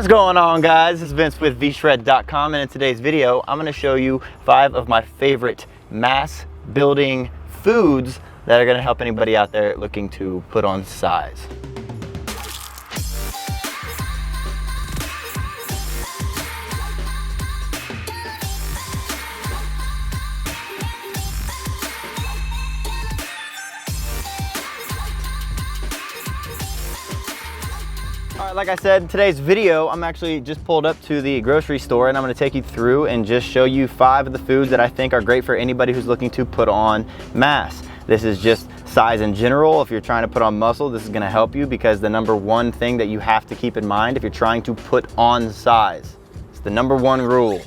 What's going on, guys? This is Vince with vshred.com, and in today's video I'm going to show you 5 of my favorite mass building foods that are going to help anybody out there looking to put on size. Alright, like I said, in today's video, I'm actually just pulled up to the grocery store and I'm going to take you through and just show you 5 of the foods that I think are great for anybody who's looking to put on mass. This is just size in general. If you're trying to put on muscle, this is going to help you, because the number one thing that you have to keep in mind if you're trying to put on size, it's the number one rule: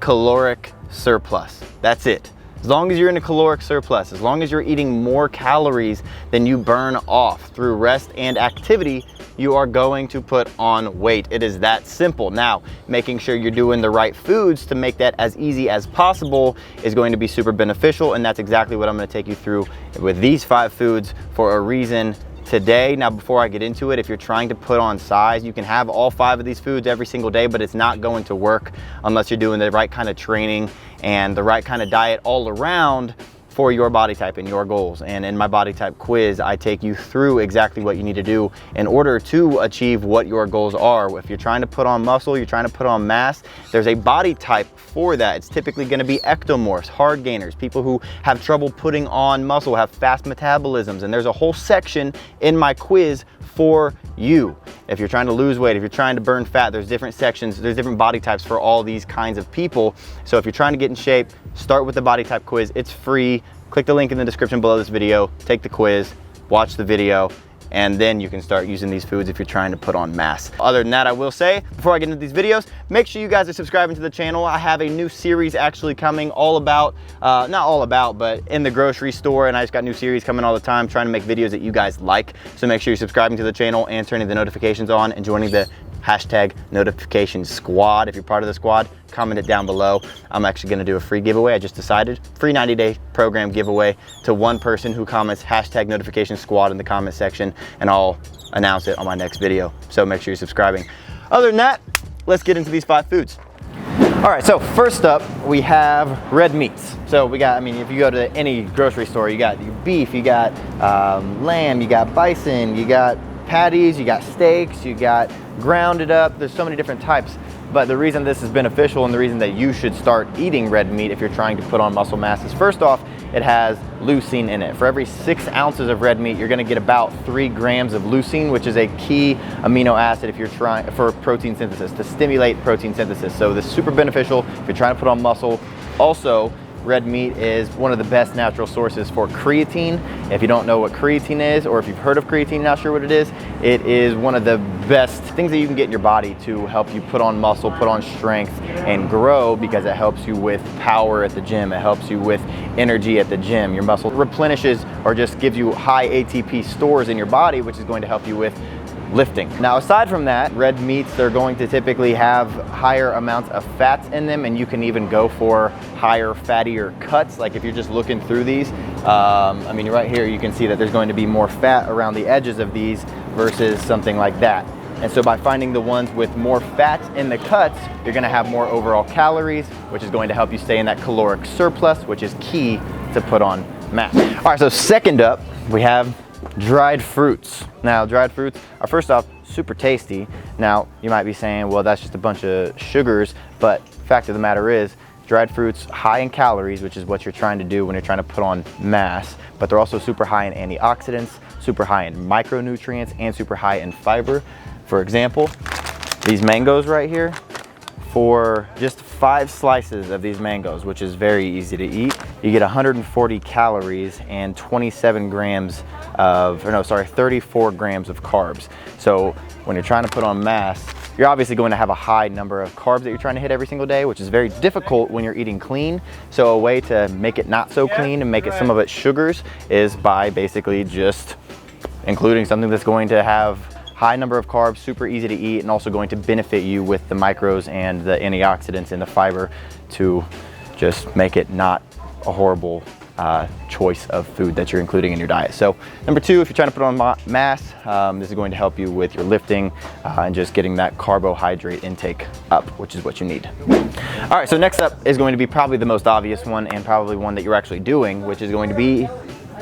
caloric surplus. That's it. As long as you're in a caloric surplus, as long as you're eating more calories than you burn off through rest and activity, you are going to put on weight. It is that simple. Now, making sure you're doing the right foods to make that as easy as possible is going to be super beneficial, and that's exactly what I'm going to take you through with these 5 foods for a reason today. Now, before I get into it, if you're trying to put on size, you can have all 5 of these foods every single day, but it's not going to work unless you're doing the right kind of training and the right kind of diet all around for your body type and your goals. And in my body type quiz, I take you through exactly what you need to do in order to achieve what your goals are. If you're trying to put on muscle, you're trying to put on mass, there's a body type for that. It's typically going to be ectomorphs, hard gainers, people who have trouble putting on muscle, have fast metabolisms, and there's a whole section in my quiz for you. If you're trying to lose weight, if you're trying to burn fat, there's different sections, there's different body types for all these kinds of people. So if you're trying to get in shape, start with the body type quiz. It's free. Click the link in the description below this video, take the quiz, watch the video, and then you can start using these foods if you're trying to put on mass. Other than that, I will say, before I get into these videos, make sure you guys are subscribing to the channel. I have a new series actually coming all about, not all about, but in the grocery store, and I just got new series coming all the time, trying to make videos that you guys like. So make sure you're subscribing to the channel and turning the notifications on and joining the hashtag notification squad. If you're part of the squad, comment it down below. I'm actually going to do a free giveaway. I just decided, free 90-day program giveaway to one person who comments hashtag notification squad in the comment section, and I'll announce it on my next video. So make sure you're subscribing. Other than that, let's get into these 5 foods. All right, so first up, we have red meats. So we got, I mean, if you go to any grocery store, you got your beef, you got lamb, you got bison, you got patties, you got steaks, you got grounded up. There's so many different types. But the reason this is beneficial and the reason that you should start eating red meat if you're trying to put on muscle mass is, first off, it has leucine in it. For every 6 ounces of red meat, you're going to get about 3 grams of leucine, which is a key amino acid if you're trying for protein synthesis, to stimulate protein synthesis. So this is super beneficial if you're trying to put on muscle. Also, red meat is one of the best natural sources for creatine. If you don't know what creatine is, or if you've heard of creatine, not sure what it is one of the best things that you can get in your body to help you put on muscle, put on strength, and grow, because it helps you with power at the gym. It helps you with energy at the gym. Your muscle replenishes or just gives you high ATP stores in your body, which is going to help you with lifting. Now, aside from that, red meats are going to typically have higher amounts of fats in them, and you can even go for higher, fattier cuts. Like if you're just looking through these, I mean, right here you can see that there's going to be more fat around the edges of these versus something like that. And so by finding the ones with more fats in the cuts, you're going to have more overall calories, which is going to help you stay in that caloric surplus, which is key to put on mass. All right, so second up, we have dried fruits. Now, dried fruits are, first off, super tasty. Now, you might be saying, well, that's just a bunch of sugars, but fact of the matter is, dried fruits high in calories, which is what you're trying to do when you're trying to put on mass, but they're also super high in antioxidants, super high in micronutrients, and super high in fiber. For example, these mangoes right here, for just 5 slices of these mangoes, which is very easy to eat, you get 140 calories and 27 grams of, or no, sorry, 34 grams of carbs. So when you're trying to put on mass, you're obviously going to have a high number of carbs that you're trying to hit every single day, which is very difficult when you're eating clean. So a way to make it not so clean and make it some of it sugars is by basically just including something that's going to have high number of carbs, super easy to eat, and also going to benefit you with the micros and the antioxidants and the fiber to just make it not a horrible choice of food that you're including in your diet. So number two, if you're trying to put on mass, this is going to help you with your lifting and just getting that carbohydrate intake up, which is what you need. All right, so next up is going to be probably the most obvious one, and probably one that you're actually doing, which is going to be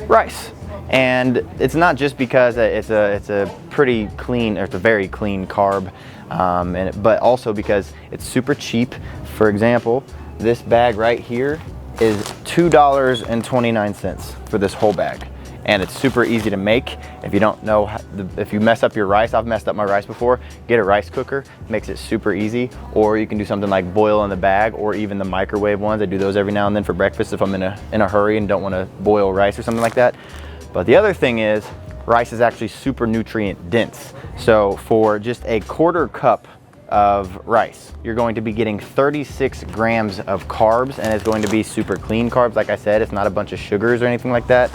rice. And it's not just because it's a pretty clean, or it's a very clean carb, but also because it's super cheap. For example, this bag right here is $2.29 for this whole bag. And it's super easy to make. If you don't know, if you mess up your rice, I've messed up my rice before, get a rice cooker, makes it super easy. Or you can do something like boil in the bag, or even the microwave ones. I do those every now and then for breakfast if I'm in a hurry and don't want to boil rice or something like that. But the other thing is, rice is actually super nutrient dense. So for just a quarter cup of rice, you're going to be getting 36 grams of carbs, and it's going to be super clean carbs. Like I said, it's not a bunch of sugars or anything like that.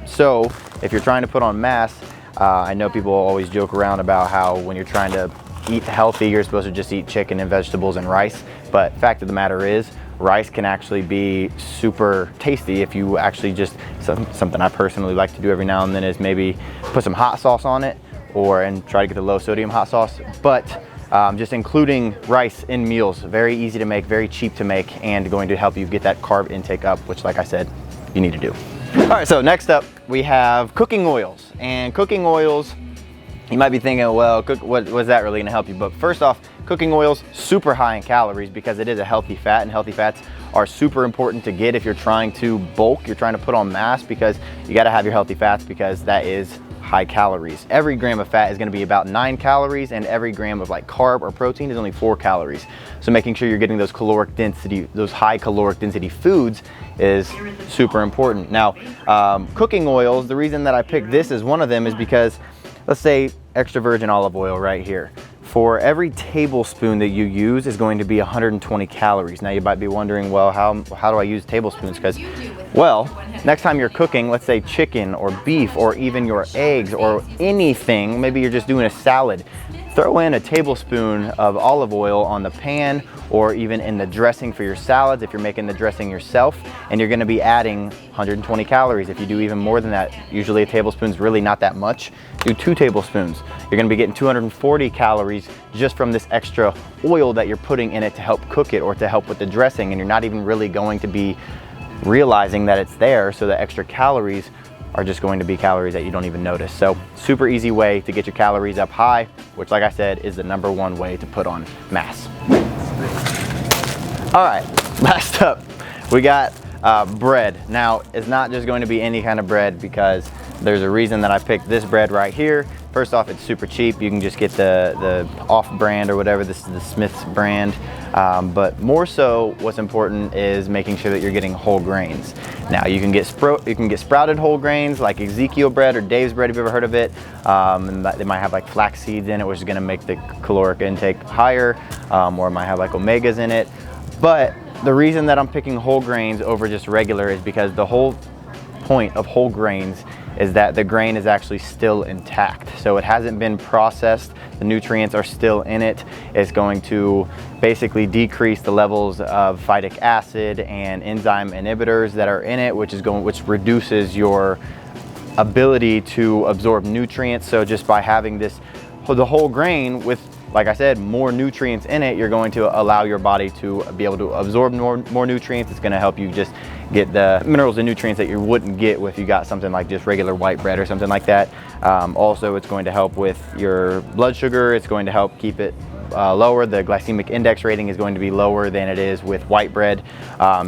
So if you're trying to put on mass, I know people always joke around about how when you're trying to eat healthy, you're supposed to just eat chicken and vegetables and rice. But fact of the matter is, rice can actually be super tasty if you actually just, something I personally like to do every now and then is maybe put some hot sauce on it, and try to get the low sodium hot sauce. But just including rice in meals, very easy to make, very cheap to make, and going to help you get that carb intake up, which, like I said, you need to do. All right, so next up we have cooking oils. And cooking oils, you might be thinking, well, what is that really gonna help you? But first off, cooking oils, super high in calories because it is a healthy fat, and healthy fats are super important to get if you're trying to bulk, you're trying to put on mass, because you gotta have your healthy fats, because that is high calories. Every gram of fat is gonna be about 9 calories, and every gram of like carb or protein is only 4 calories. So making sure you're getting those caloric density, those high caloric density foods is super important. Now, cooking oils, the reason that I picked this as one of them is because, let's say extra virgin olive oil right here. For every tablespoon that you use is going to be 120 calories. Now you might be wondering, well, how do I use tablespoons? Because, well, next time you're cooking, let's say chicken or beef or even your eggs or anything, maybe you're just doing a salad, throw in a tablespoon of olive oil on the pan, or even in the dressing for your salads if you're making the dressing yourself, and you're gonna be adding 120 calories. If you do even more than that, usually a tablespoon's really not that much, do 2 tablespoons. You're gonna be getting 240 calories just from this extra oil that you're putting in it to help cook it or to help with the dressing, and you're not even really going to be realizing that it's there, so the extra calories are just going to be calories that you don't even notice. So super easy way to get your calories up high, which, like I said, is the #1 way to put on mass. All right, last up, we got bread. Now, it's not just going to be any kind of bread, because there's a reason that I picked this bread right here. First off, it's super cheap. You can just get the off-brand or whatever. This is the Smith's brand. But more so, what's important is making sure that you're getting whole grains. Now, you can get sprouted whole grains like Ezekiel bread or Dave's bread, if you've ever heard of it. And they might have like flax seeds in it, which is gonna make the caloric intake higher, or it might have like omegas in it. But the reason that I'm picking whole grains over just regular is because the whole point of whole grains is that the grain is actually still intact. So it hasn't been processed, the nutrients are still in it. It's going to basically decrease the levels of phytic acid and enzyme inhibitors that are in it, which reduces your ability to absorb nutrients. So just by having the whole grain with, like I said, more nutrients in it, you're going to allow your body to be able to absorb more nutrients. It's gonna help you just get the minerals and nutrients that you wouldn't get if you got something like just regular white bread or something like that. Also, it's going to help with your blood sugar. It's going to help keep it lower. The glycemic index rating is going to be lower than it is with white bread.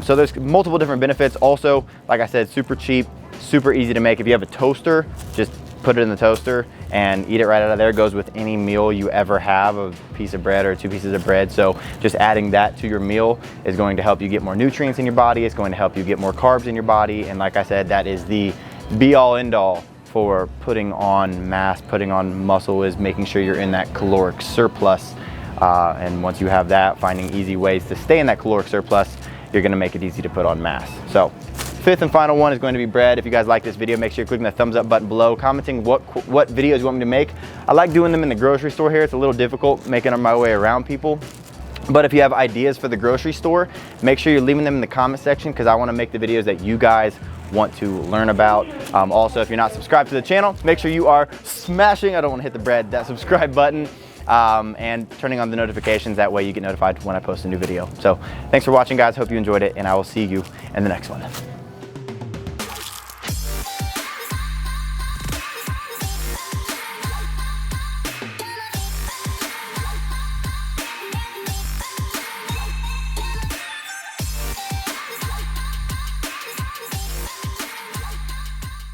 So there's multiple different benefits. Also, like I said, super cheap, super easy to make. If you have a toaster, just put it in the toaster and eat it right out of there. It goes with any meal you ever have, a piece of bread or 2 pieces of bread. So just adding that to your meal is going to help you get more nutrients in your body. It's going to help you get more carbs in your body. And like I said, that is the be all end all for putting on mass, putting on muscle, is making sure you're in that caloric surplus. And once you have that, finding easy ways to stay in that caloric surplus, you're gonna make it easy to put on mass. So, 5th and final one is going to be bread. If you guys like this video, make sure you're clicking the thumbs up button below, commenting what videos you want me to make. I like doing them in the grocery store here. It's a little difficult making my way around people. But if you have ideas for the grocery store, make sure you're leaving them in the comment section, because I want to make the videos that you guys want to learn about. Also, if you're not subscribed to the channel, make sure you are smashing, I don't want to hit the bread, that subscribe button, and turning on the notifications. That way you get notified when I post a new video. So thanks for watching, guys. Hope you enjoyed it, and I will see you in the next one.